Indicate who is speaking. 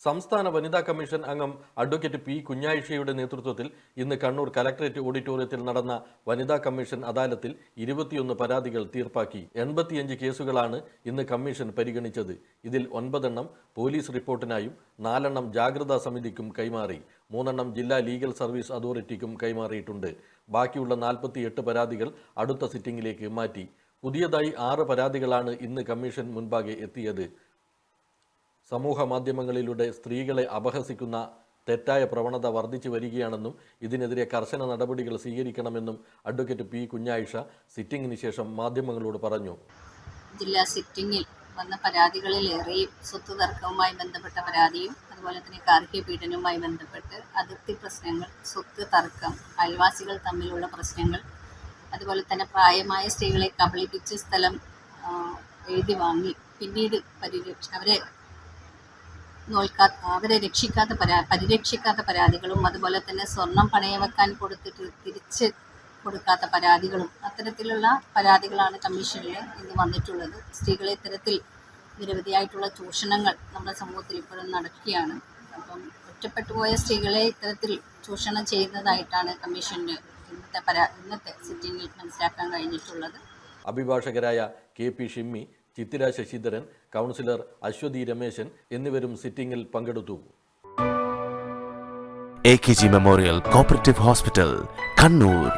Speaker 1: സംസ്ഥാന വനിതാ കമ്മീഷൻ അംഗം അഡ്വക്കേറ്റ് പി കുഞ്ഞായിഷയുടെ നേതൃത്വത്തിൽ ഇന്ന് കണ്ണൂർ കലക്ടറേറ്റ് ഓഡിറ്റോറിയത്തിൽ നടന്ന വനിതാ കമ്മീഷൻ അദാലത്തിൽ 21 പരാതികൾ തീർപ്പാക്കി. 85 കേസുകളാണ് ഇന്ന് കമ്മീഷൻ പരിഗണിച്ചത്. ഇതിൽ 9 എണ്ണം പോലീസ് റിപ്പോർട്ടിനായും 4 എണ്ണം ജാഗ്രതാ സമിതിക്കും കൈമാറി. 3 എണ്ണം ജില്ലാ ലീഗൽ സർവീസ് അതോറിറ്റിക്കും കൈമാറിയിട്ടുണ്ട്. ബാക്കിയുള്ള 48 പരാതികൾ അടുത്ത സിറ്റിംഗിലേക്ക് മാറ്റി. പുതിയതായി 6 പരാതികളാണ് ഇന്ന് കമ്മീഷൻ മുൻപാകെ എത്തിയത്. സമൂഹ മാധ്യമങ്ങളിലൂടെ സ്ത്രീകളെ അപഹസിക്കുന്ന തെറ്റായ പ്രവണത വർദ്ധിച്ചു വരികയാണെന്നും ഇതിനെതിരെ കർശന നടപടികൾ സ്വീകരിക്കണമെന്നും അഡ്വക്കേറ്റ് പി കുഞ്ഞായിഷ സിറ്റിംഗിന് ശേഷം മാധ്യമങ്ങളോട് പറഞ്ഞു.
Speaker 2: ജില്ലാ സിറ്റിംഗിൽ വന്ന പരാതികളിലേറെയും സ്വത്ത് തർക്കവുമായി ബന്ധപ്പെട്ട പരാതിയും അതുപോലെ തന്നെ ഗാർഹിക പീഡനവുമായി ബന്ധപ്പെട്ട് അതിർത്തി പ്രശ്നങ്ങൾ, സ്വത്ത് തർക്കം, അയൽവാസികൾ തമ്മിലുള്ള പ്രശ്നങ്ങൾ, അതുപോലെ തന്നെ പ്രായമായ സ്ത്രീകളെ കബളിപ്പിച്ച് സ്ഥലം എഴുതി വാങ്ങി പിന്നീട് അവരെ പരിരക്ഷിക്കാത്ത പരാതികളും, അതുപോലെ തന്നെ സ്വർണം പണയം വെക്കാൻ കൊടുത്തിട്ട് തിരിച്ച് കൊടുക്കാത്ത പരാതികളും, അത്തരത്തിലുള്ള പരാതികളാണ് കമ്മീഷനിൽ ഇന്ന് വന്നിട്ടുള്ളത്. സ്ത്രീകളെ ഇത്തരത്തിൽ നിരവധിയായിട്ടുള്ള ചൂഷണങ്ങൾ നമ്മുടെ സമൂഹത്തിൽ ഇപ്പോഴും നടക്കുകയാണ്. അപ്പം ഒറ്റപ്പെട്ടുപോയ സ്ത്രീകളെ ഇത്തരത്തിൽ ചൂഷണം ചെയ്യുന്നതായിട്ടാണ് കമ്മീഷന് ഇന്നത്തെ സിറ്റിംഗിൽ മനസ്സിലാക്കാൻ കഴിഞ്ഞിട്ടുള്ളത്.
Speaker 1: അഭിഭാഷകരായ കെ പി ഷിമ്മി, ചിത്തിര ശശിധരൻ, കൗൺസിലർ അശ്വതി രമേശൻ എന്നിവരും സിറ്റിംഗിൽ പങ്കെടുത്തു.
Speaker 3: AKG memorial cooperative hospital, Kannur.